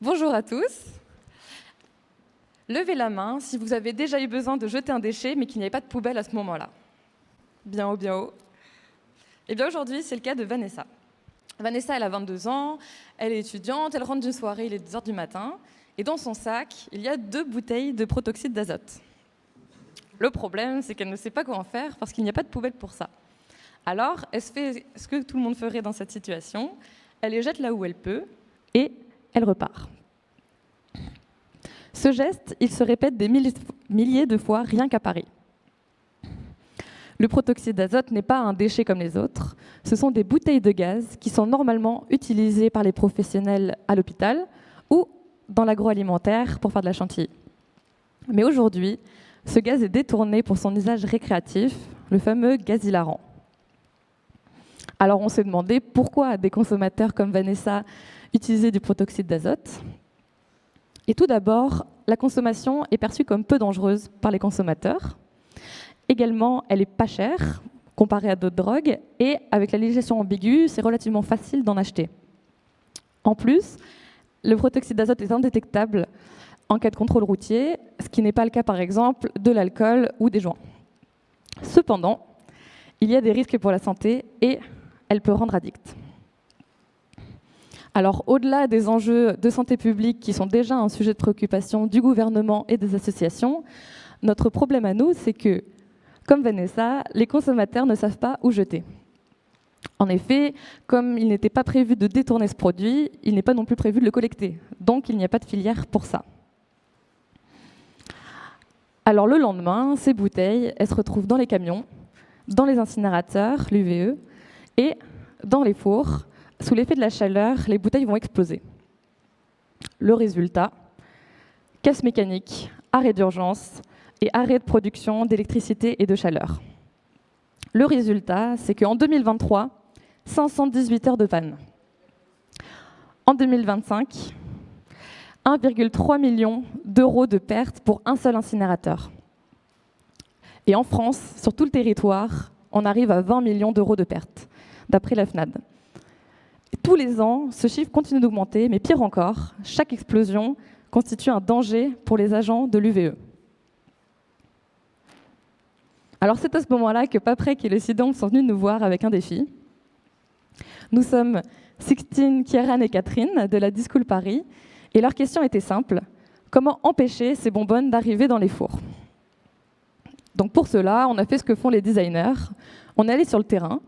Bonjour à tous. Levez la main si vous avez déjà eu besoin de jeter un déchet, mais qu'il n'y avait pas de poubelle à ce moment-là. Bien haut, bien haut. Eh bien aujourd'hui, c'est le cas de Vanessa. Vanessa, elle a 22 ans, elle est étudiante, elle rentre d'une soirée, il est 2 heures du matin, et dans son sac, il y a 2 bouteilles de protoxyde d'azote. Le problème, c'est qu'elle ne sait pas quoi en faire parce qu'il n'y a pas de poubelle pour ça. Alors, elle fait ce que tout le monde ferait dans cette situation, elle les jette là où elle peut, et elle repart. Ce geste, il se répète des milliers de fois rien qu'à Paris. Le protoxyde d'azote n'est pas un déchet comme les autres. Ce sont des bouteilles de gaz qui sont normalement utilisées par les professionnels à l'hôpital ou dans l'agroalimentaire pour faire de la chantilly. Mais aujourd'hui, ce gaz est détourné pour son usage récréatif, le fameux gaz hilarant. Alors on s'est demandé pourquoi des consommateurs comme Vanessa utilisaient du protoxyde d'azote. Et tout d'abord, la consommation est perçue comme peu dangereuse par les consommateurs. Également, elle n'est pas chère comparée à d'autres drogues et avec la législation ambiguë, c'est relativement facile d'en acheter. En plus, le protoxyde d'azote est indétectable en cas de contrôle routier, ce qui n'est pas le cas par exemple de l'alcool ou des joints. Cependant, il y a des risques pour la santé et elle peut rendre addict. Alors, au-delà des enjeux de santé publique qui sont déjà un sujet de préoccupation du gouvernement et des associations, notre problème à nous, c'est que, comme Vanessa, les consommateurs ne savent pas où jeter. En effet, comme il n'était pas prévu de détourner ce produit, il n'est pas non plus prévu de le collecter. Donc, il n'y a pas de filière pour ça. Alors, le lendemain, ces bouteilles, elles se retrouvent dans les camions, dans les incinérateurs, l'UVE, et dans les fours. Sous l'effet de la chaleur, les bouteilles vont exploser. Le résultat, casse mécanique, arrêt d'urgence et arrêt de production d'électricité et de chaleur. Le résultat, c'est qu'en 2023, 518 heures de panne. En 2025, 1,3 million d'euros de pertes pour un seul incinérateur. Et en France, sur tout le territoire, on arrive à 20 millions d'euros de pertes, d'après la FNAD. Tous les ans, ce chiffre continue d'augmenter, mais pire encore, chaque explosion constitue un danger pour les agents de l'UVE. Alors c'est à ce moment-là que Paprec et le Cidom sont venus nous voir avec un défi. Nous sommes Sixtine, Kieran et Catherine de la Discool Paris, et leur question était simple: comment empêcher ces bonbonnes d'arriver dans les fours? Donc pour cela, on a fait ce que font les designers. On est allé sur le terrain,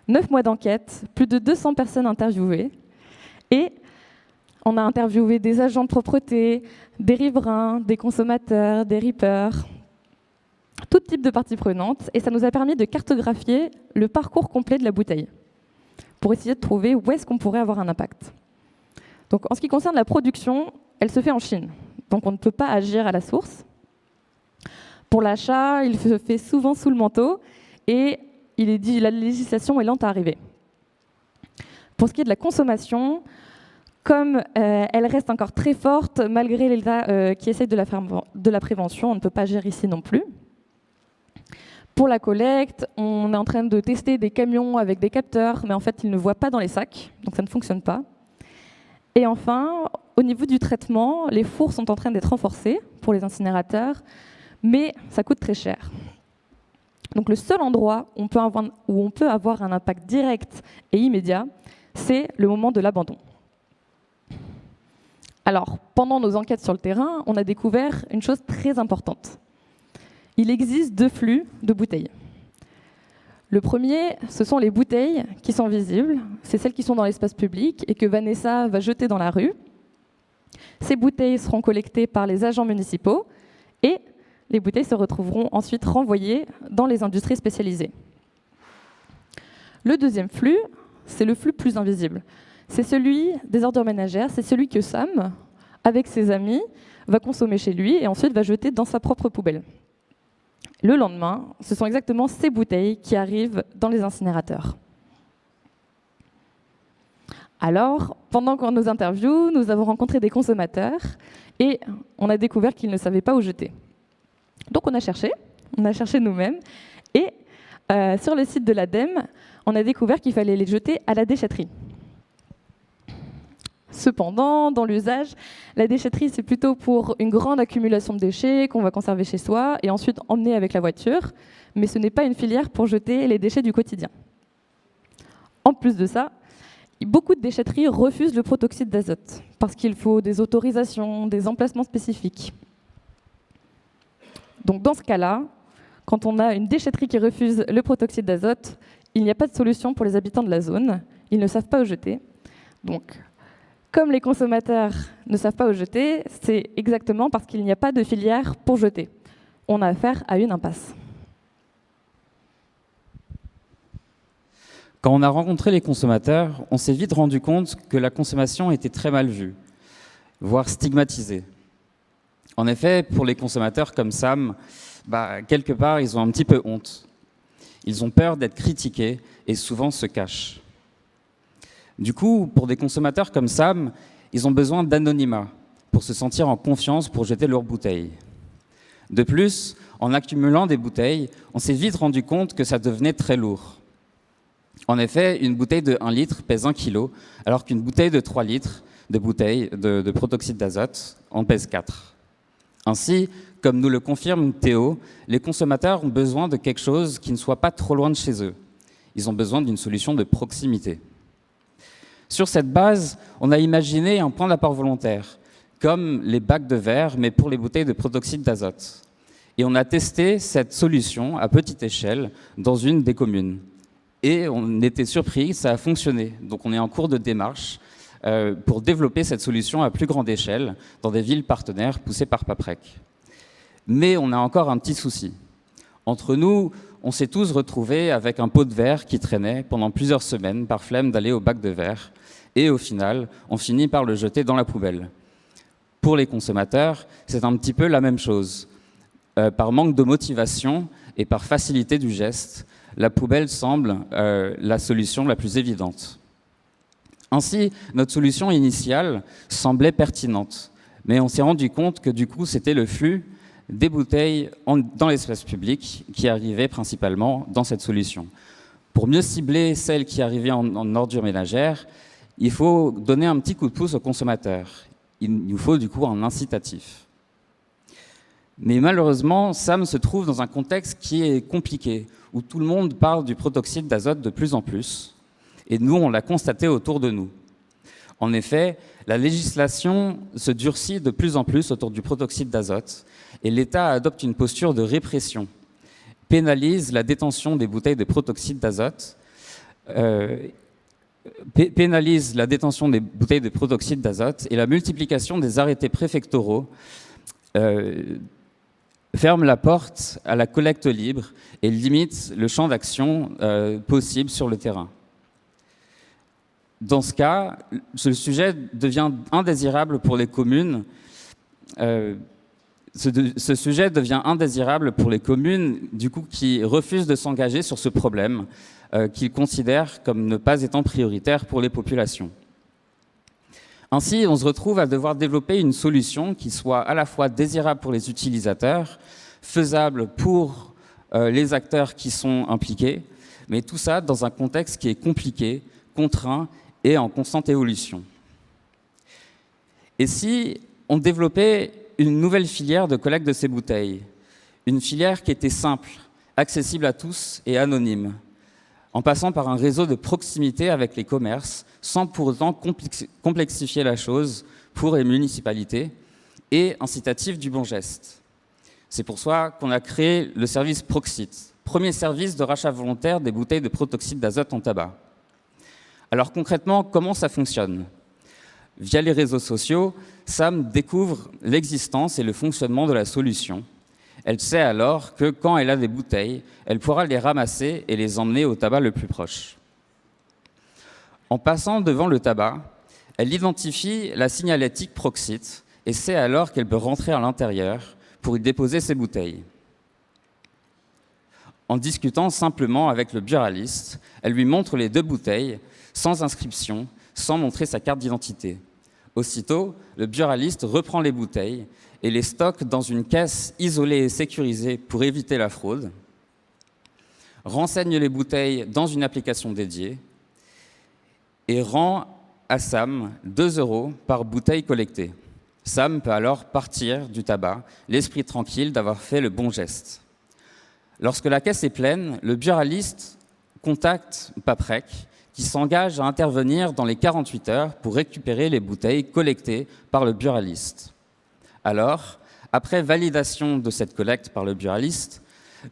9 mois d'enquête, plus de 200 personnes interviewées, et on a interviewé des agents de propreté, des riverains, des consommateurs, des rippers, tout type de parties prenantes, et ça nous a permis de cartographier le parcours complet de la bouteille, pour essayer de trouver où est-ce qu'on pourrait avoir un impact. Donc en ce qui concerne la production, elle se fait en Chine, donc on ne peut pas agir à la source. Pour l'achat, il se fait souvent sous le manteau, et il est dit la législation est lente à arriver. Pour ce qui est de la consommation, comme elle reste encore très forte, malgré l'État qui essaye de la prévention, on ne peut pas agir ici non plus. Pour la collecte, on est en train de tester des camions avec des capteurs, mais en fait, ils ne voient pas dans les sacs, donc ça ne fonctionne pas. Et enfin, au niveau du traitement, les fours sont en train d'être renforcés pour les incinérateurs, mais ça coûte très cher. Donc le seul endroit où on peut avoir un impact direct et immédiat, c'est le moment de l'abandon. Alors, pendant nos enquêtes sur le terrain, on a découvert une chose très importante. Il existe 2 flux de bouteilles. Le premier, ce sont les bouteilles qui sont visibles. C'est celles qui sont dans l'espace public et que Vanessa va jeter dans la rue. Ces bouteilles seront collectées par les agents municipaux et les bouteilles se retrouveront ensuite renvoyées dans les industries spécialisées. Le deuxième flux, c'est le flux plus invisible. C'est celui des ordures ménagères, c'est celui que Sam, avec ses amis, va consommer chez lui et ensuite va jeter dans sa propre poubelle. Le lendemain, ce sont exactement ces bouteilles qui arrivent dans les incinérateurs. Alors, pendant nos interviews, nous avons rencontré des consommateurs et on a découvert qu'ils ne savaient pas où jeter. Donc on a cherché, On a cherché nous-mêmes. Et sur le site de l'ADEME, on a découvert qu'il fallait les jeter à la déchetterie. Cependant, dans l'usage, la déchetterie, c'est plutôt pour une grande accumulation de déchets qu'on va conserver chez soi et ensuite emmener avec la voiture, mais ce n'est pas une filière pour jeter les déchets du quotidien. En plus de ça, beaucoup de déchetteries refusent le protoxyde d'azote parce qu'il faut des autorisations, des emplacements spécifiques. Donc dans ce cas-là, quand on a une déchetterie qui refuse le protoxyde d'azote, il n'y a pas de solution pour les habitants de la zone. Ils ne savent pas où jeter. Donc, comme les consommateurs ne savent pas où jeter, c'est exactement parce qu'il n'y a pas de filière pour jeter. On a affaire à une impasse. Quand on a rencontré les consommateurs, on s'est vite rendu compte que la consommation était très mal vue, voire stigmatisée. En effet, pour les consommateurs comme Sam, quelque part, ils ont un petit peu honte. Ils ont peur d'être critiqués et souvent se cachent. Du coup, pour des consommateurs comme Sam, ils ont besoin d'anonymat pour se sentir en confiance pour jeter leurs bouteilles. De plus, en accumulant des bouteilles, on s'est vite rendu compte que ça devenait très lourd. En effet, une bouteille de 1 litre pèse 1 kg, alors qu'une bouteille de 3 litres de bouteille de protoxyde d'azote en pèse 4. Ainsi, comme nous le confirme Théo, les consommateurs ont besoin de quelque chose qui ne soit pas trop loin de chez eux. Ils ont besoin d'une solution de proximité. Sur cette base, on a imaginé un point d'apport volontaire, comme les bacs de verre, mais pour les bouteilles de protoxyde d'azote. Et on a testé cette solution à petite échelle dans une des communes. Et on était surpris, ça a fonctionné. Donc on est en cours de démarche pour développer cette solution à plus grande échelle dans des villes partenaires poussées par Paprec. Mais on a encore un petit souci. Entre nous, on s'est tous retrouvés avec un pot de verre qui traînait pendant plusieurs semaines par flemme d'aller au bac de verre. Et au final, on finit par le jeter dans la poubelle. Pour les consommateurs, c'est un petit peu la même chose. Par manque de motivation et par facilité du geste, la poubelle semble la solution la plus évidente. Ainsi, notre solution initiale semblait pertinente, mais on s'est rendu compte que du coup, c'était le flux des bouteilles dans l'espace public qui arrivaient principalement dans cette solution. Pour mieux cibler celles qui arrivaient en ordures ménagères, il faut donner un petit coup de pouce aux consommateurs. Il nous faut du coup un incitatif. Mais malheureusement, Sam se trouve dans un contexte qui est compliqué, où tout le monde parle du protoxyde d'azote de plus en plus, et nous, on l'a constaté autour de nous. En effet, la législation se durcit de plus en plus autour du protoxyde d'azote, et l'État adopte une posture de répression, pénalise la détention des bouteilles de protoxyde d'azote, et la multiplication des arrêtés préfectoraux ferme la porte à la collecte libre et limite le champ d'action possible sur le terrain. Dans ce cas, ce sujet devient indésirable pour les communes. Ce sujet devient indésirable pour les communes, du coup, qui refusent de s'engager sur ce problème, qu'ils considèrent comme ne pas étant prioritaire pour les populations. Ainsi, on se retrouve à devoir développer une solution qui soit à la fois désirable pour les utilisateurs, faisable pour les acteurs qui sont impliqués, mais tout ça dans un contexte qui est compliqué, contraint et en constante évolution. Et si on développait une nouvelle filière de collecte de ces bouteilles, une filière qui était simple, accessible à tous et anonyme, en passant par un réseau de proximité avec les commerces, sans pour autant complexifier la chose pour les municipalités, et incitatif du bon geste. C'est pour ça qu'on a créé le service Proxit, premier service de rachat volontaire des bouteilles de protoxyde d'azote en tabac. Alors concrètement, comment ça fonctionne ? Via les réseaux sociaux, Sam découvre l'existence et le fonctionnement de la solution. Elle sait alors que quand elle a des bouteilles, elle pourra les ramasser et les emmener au tabac le plus proche. En passant devant le tabac, elle identifie la signalétique Proxit et sait alors qu'elle peut rentrer à l'intérieur pour y déposer ses bouteilles. En discutant simplement avec le buraliste, elle lui montre les 2 bouteilles, sans inscription, sans montrer sa carte d'identité. Aussitôt, le buraliste reprend les bouteilles et les stocke dans une caisse isolée et sécurisée pour éviter la fraude, renseigne les bouteilles dans une application dédiée et rend à Sam 2 € par bouteille collectée. Sam peut alors partir du tabac, l'esprit tranquille d'avoir fait le bon geste. Lorsque la caisse est pleine, le buraliste contacte Paprec, qui s'engage à intervenir dans les 48 heures pour récupérer les bouteilles collectées par le buraliste. Alors, après validation de cette collecte par le buraliste,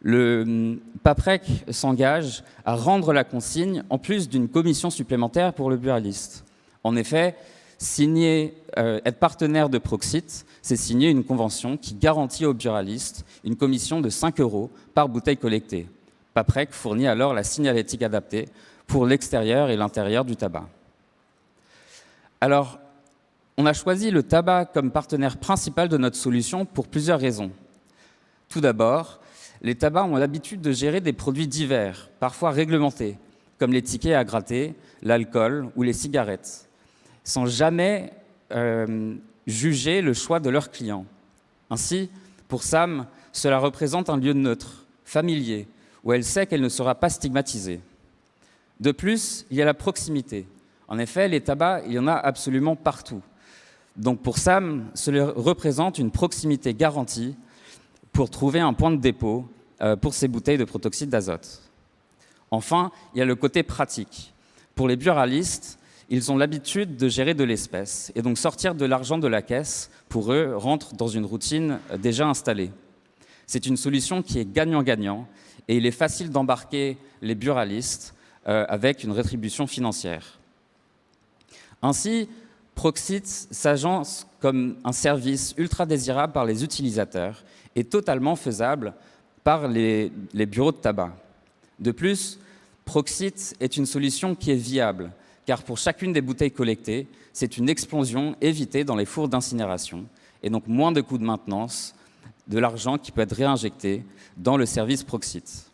le Paprec s'engage à rendre la consigne en plus d'une commission supplémentaire pour le buraliste. En effet, être partenaire de Proxit, c'est signer une convention qui garantit au buraliste une commission de 5 € par bouteille collectée. Paprec fournit alors la signalétique adaptée pour l'extérieur et l'intérieur du tabac. Alors, on a choisi le tabac comme partenaire principal de notre solution pour plusieurs raisons. Tout d'abord, les tabacs ont l'habitude de gérer des produits divers, parfois réglementés, comme les tickets à gratter, l'alcool ou les cigarettes, sans jamais juger le choix de leurs clients. Ainsi, pour Sam, cela représente un lieu neutre, familier, où elle sait qu'elle ne sera pas stigmatisée. De plus, il y a la proximité. En effet, les tabacs, il y en a absolument partout. Donc pour Sam, cela représente une proximité garantie pour trouver un point de dépôt pour ces bouteilles de protoxyde d'azote. Enfin, il y a le côté pratique. Pour les buralistes, ils ont l'habitude de gérer de l'espèce, et donc sortir de l'argent de la caisse, pour eux, rentre dans une routine déjà installée. C'est une solution qui est gagnant-gagnant, et il est facile d'embarquer les buralistes avec une rétribution financière. Ainsi, Proxit s'agence comme un service ultra désirable par les utilisateurs et totalement faisable par les bureaux de tabac. De plus, Proxit est une solution qui est viable, car pour chacune des bouteilles collectées, c'est une explosion évitée dans les fours d'incinération, et donc moins de coûts de maintenance, de l'argent qui peut être réinjecté dans le service Proxit.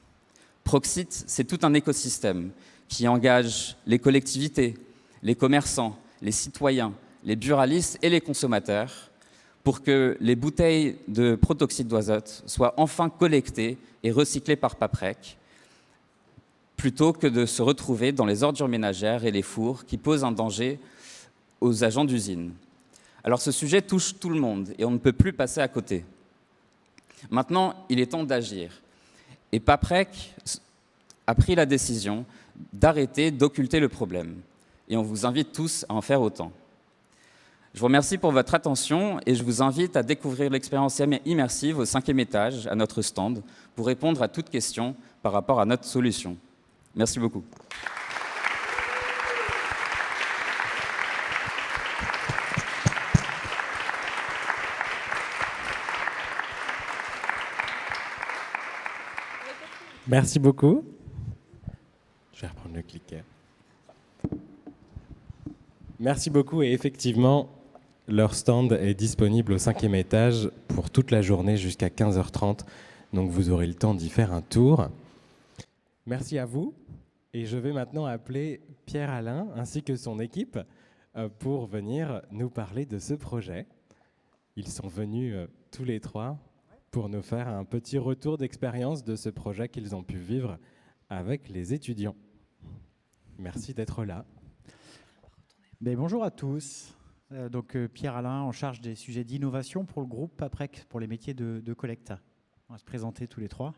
Proxit, c'est tout un écosystème qui engage les collectivités, les commerçants, les citoyens, les buralistes et les consommateurs pour que les bouteilles de protoxyde d'azote soient enfin collectées et recyclées par Paprec, plutôt que de se retrouver dans les ordures ménagères et les fours qui posent un danger aux agents d'usine. Alors ce sujet touche tout le monde et on ne peut plus passer à côté. Maintenant, il est temps d'agir. Et Paprec a pris la décision d'arrêter d'occulter le problème. Et on vous invite tous à en faire autant. Je vous remercie pour votre attention et je vous invite à découvrir l'expérience immersive au 5e étage, à notre stand, pour répondre à toutes questions par rapport à notre solution. Merci beaucoup. Merci beaucoup. Je vais reprendre le clicker. Merci beaucoup et effectivement, leur stand est disponible au 5e étage pour toute la journée jusqu'à 15h30. Donc vous aurez le temps d'y faire un tour. Merci à vous. Et je vais maintenant appeler Pierre-Alain ainsi que son équipe pour venir nous parler de ce projet. Ils sont venus tous les trois pour nous faire un petit retour d'expérience de ce projet qu'ils ont pu vivre avec les étudiants. Merci d'être là. Bonjour à tous. Pierre-Alain, en charge des sujets d'innovation pour le groupe Paprec, pour les métiers de collecte. On va se présenter tous les trois.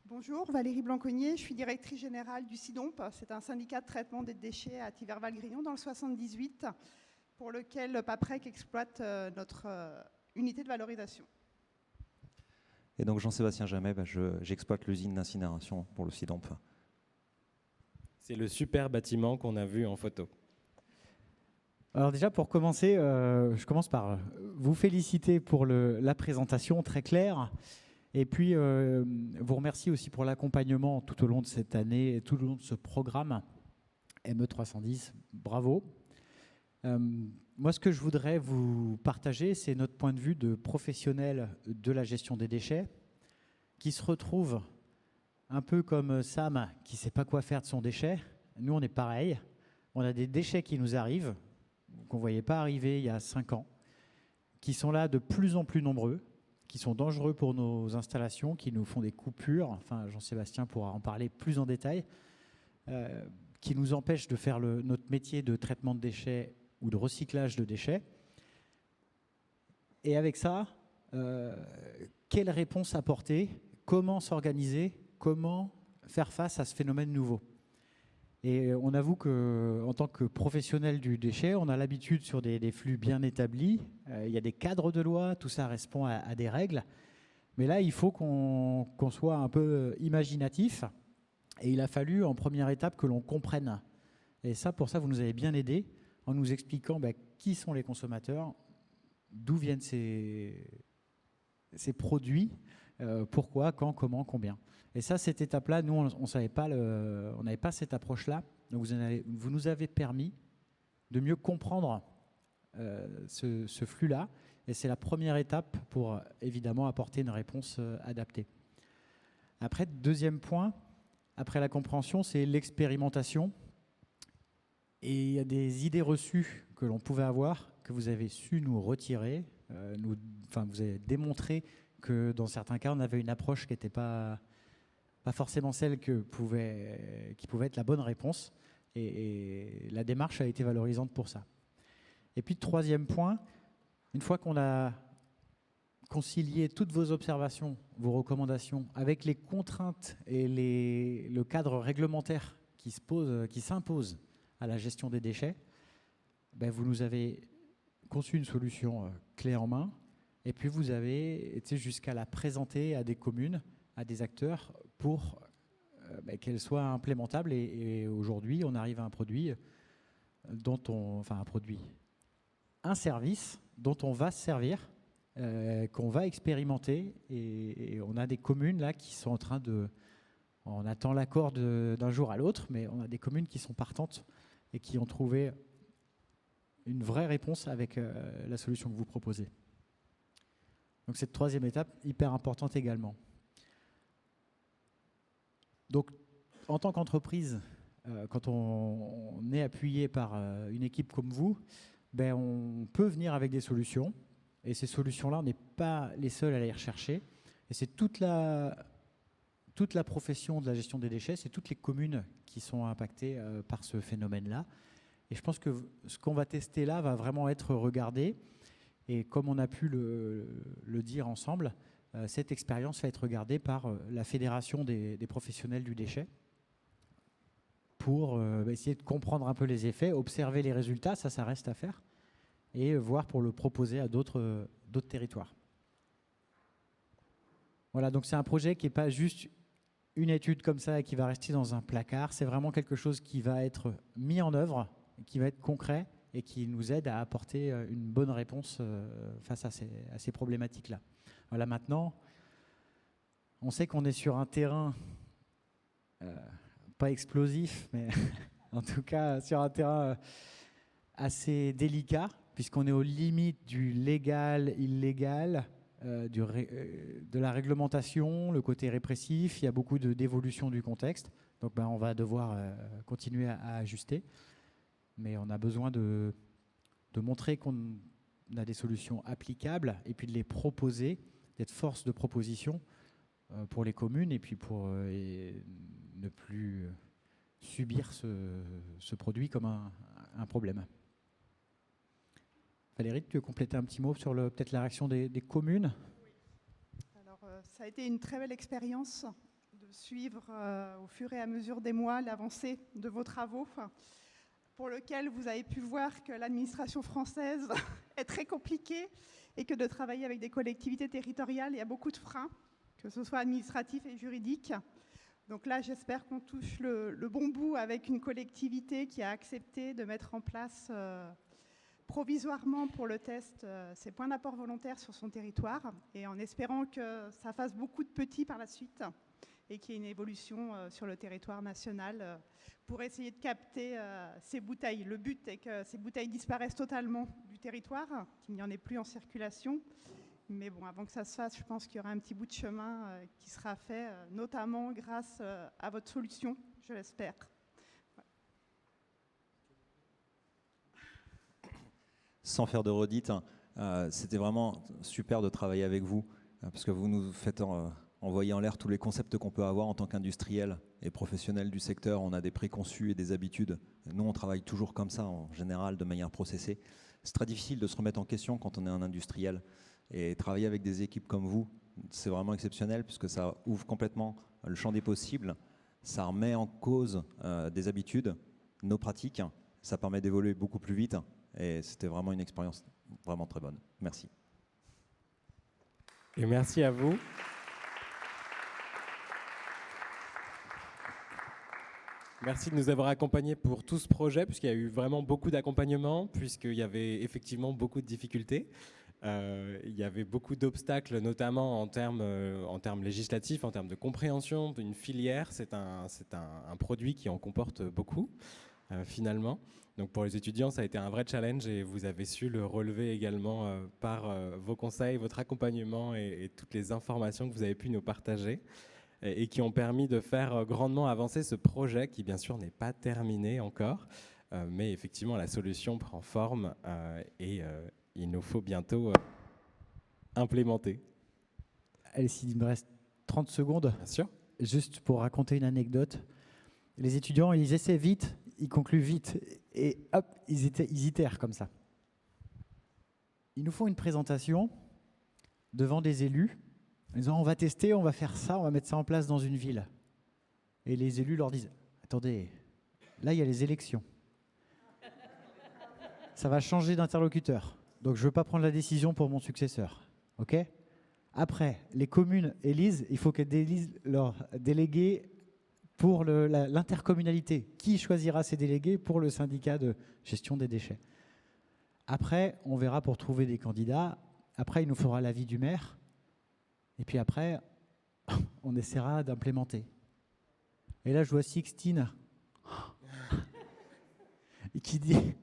Bonjour, Valérie Blanconnier, je suis directrice générale du SIDOMP. C'est un syndicat de traitement des déchets à Thiverval-Grignon dans le 78, pour lequel Paprec exploite notre unité de valorisation. Et donc Jean-Sébastien Jamet, j'exploite l'usine d'incinération pour le SIDOMP. C'est le super bâtiment qu'on a vu en photo. Alors déjà, pour commencer, je commence par vous féliciter pour la présentation très claire. Et puis, vous remercier aussi pour l'accompagnement tout au long de cette année et tout au long de ce programme ME310. Bravo. Moi, ce que je voudrais vous partager, c'est notre point de vue de professionnel de la gestion des déchets qui se retrouve un peu comme Sam qui ne sait pas quoi faire de son déchet. Nous, on est pareil. On a des déchets qui nous arrivent, qu'on ne voyait pas arriver il y a 5 ans, qui sont là de plus en plus nombreux, qui sont dangereux pour nos installations, qui nous font des coupures, enfin Jean-Sébastien pourra en parler plus en détail, qui nous empêchent de faire notre métier de traitement de déchets ou de recyclage de déchets. Et avec ça, quelle réponse apporter? Comment s'organiser? Comment faire face à ce phénomène nouveau? Et on avoue qu'en tant que professionnel du déchet, on a l'habitude sur des flux bien établis. Il y a des cadres de loi, tout ça répond à des règles. Mais là, il faut qu'on soit un peu imaginatif. Et il a fallu, en première étape, que l'on comprenne. Et ça, pour ça, vous nous avez bien aidé en nous expliquant qui sont les consommateurs, d'où viennent ces produits, pourquoi, quand, comment, combien. Et ça, cette étape-là, nous, on savait pas on n'avait pas cette approche-là. Donc, vous nous avez permis de mieux comprendre ce flux-là. Et c'est la première étape pour, évidemment, apporter une réponse adaptée. Après, deuxième point, après la compréhension, c'est l'expérimentation. Et il y a des idées reçues que l'on pouvait avoir, que vous avez su nous retirer. Vous avez démontré que dans certains cas, on avait une approche qui n'était pas forcément celle qui pouvait être la bonne réponse. Et la démarche a été valorisante pour ça. Et puis, troisième point, une fois qu'on a concilié toutes vos observations, vos recommandations, avec les contraintes et le cadre réglementaire qui s'impose à la gestion des déchets, vous nous avez conçu une solution clé en main. Et puis, vous avez été jusqu'à la présenter à des communes, à des acteurs, pour qu'elle soit implémentable. Et aujourd'hui, on arrive à un produit un service dont on va se servir, qu'on va expérimenter. Et on a des communes là qui sont en train on attend l'accord d'un jour à l'autre, mais on a des communes qui sont partantes et qui ont trouvé une vraie réponse avec la solution que vous proposez. Donc cette troisième étape, hyper importante également. Donc en tant qu'entreprise, quand on est appuyé par une équipe comme vous, on peut venir avec des solutions. Et ces solutions-là, on n'est pas les seuls à les rechercher. Et c'est toute la profession de la gestion des déchets, c'est toutes les communes qui sont impactées par ce phénomène-là. Et je pense que ce qu'on va tester là va vraiment être regardé. Et comme on a pu le dire ensemble, cette expérience va être regardée par la Fédération des professionnels du déchet pour essayer de comprendre un peu les effets, observer les résultats, ça reste à faire, et voir pour le proposer à d'autres territoires. Voilà, donc c'est un projet qui n'est pas juste une étude comme ça et qui va rester dans un placard, c'est vraiment quelque chose qui va être mis en œuvre, qui va être concret et qui nous aide à apporter une bonne réponse face à ces problématiques-là. Voilà, maintenant, on sait qu'on est sur un terrain pas explosif, mais en tout cas sur un terrain assez délicat, puisqu'on est aux limites du légal, illégal, de la réglementation, le côté répressif. Il y a beaucoup d'évolution du contexte. Donc on va devoir continuer à ajuster. Mais on a besoin de montrer qu'on a des solutions applicables et puis de les proposer, d'être force de proposition pour les communes et puis pour ne plus subir ce produit comme un problème. Valérie, tu veux compléter un petit mot sur peut-être la réaction des communes? Oui. Alors, ça a été une très belle expérience de suivre au fur et à mesure des mois l'avancée de vos travaux, pour lequel vous avez pu voir que l'administration française est très compliquée et que de travailler avec des collectivités territoriales, il y a beaucoup de freins, que ce soit administratifs et juridiques. Donc là, j'espère qu'on touche le bon bout avec une collectivité qui a accepté de mettre en place provisoirement pour le test ses points d'apport volontaires sur son territoire, et en espérant que ça fasse beaucoup de petits par la suite et qu'il y ait une évolution sur le territoire national pour essayer de capter ces bouteilles. Le but est que ces bouteilles disparaissent totalement du territoire, qu'il n'y en ait plus en circulation. Mais bon, avant que ça se fasse, je pense qu'il y aura un petit bout de chemin qui sera fait, notamment grâce à votre solution, je l'espère. Sans faire de redite, C'était vraiment super de travailler avec vous, parce que vous nous faites envoyer en l'air tous les concepts qu'on peut avoir en tant qu'industriel et professionnel du secteur. On a des préconçus et des habitudes. Nous, on travaille toujours comme ça, en général, de manière processée. C'est très difficile de se remettre en question quand on est un industriel. Et travailler avec des équipes comme vous, c'est vraiment exceptionnel, puisque ça ouvre complètement le champ des possibles. Ça remet en cause des habitudes, nos pratiques. Ça permet d'évoluer beaucoup plus vite. Et c'était vraiment une expérience vraiment très bonne. Merci. Et merci à vous. Merci de nous avoir accompagnés pour tout ce projet, puisqu'il y a eu vraiment beaucoup d'accompagnement, puisqu'il y avait effectivement beaucoup de difficultés. Il y avait beaucoup d'obstacles, notamment en termes législatifs, en termes de compréhension d'une filière. C'est un produit qui en comporte beaucoup, finalement. Donc pour les étudiants, ça a été un vrai challenge et vous avez su le relever également par vos conseils, votre accompagnement et toutes les informations que vous avez pu nous partager et qui ont permis de faire grandement avancer ce projet qui, bien sûr, n'est pas terminé encore. Mais effectivement, la solution prend forme et il nous faut bientôt implémenter. Allez, s'il me reste 30 secondes, Bien sûr. juste pour raconter une anecdote. Les étudiants, ils essaient vite, ils concluent vite, et hop, ils itèrent comme ça. Ils nous font une présentation devant des élus, en disant on va tester, on va faire ça, on va mettre ça en place dans une ville. Et les élus leur disent, attendez, là il y a les élections. Ça va changer d'interlocuteur. Donc je ne veux pas prendre la décision pour mon successeur. OK ? Après, les communes élisent, il faut qu'elles élisent leurs délégués pour l'intercommunalité. Qui choisira ces délégués pour le syndicat de gestion des déchets? Après, on verra pour trouver des candidats. Après, il nous faudra l'avis du maire. Et puis après, on essaiera d'implémenter. Et là, je vois Sixtine qui dit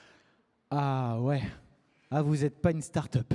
« Ah ouais, vous n'êtes pas une start-up ».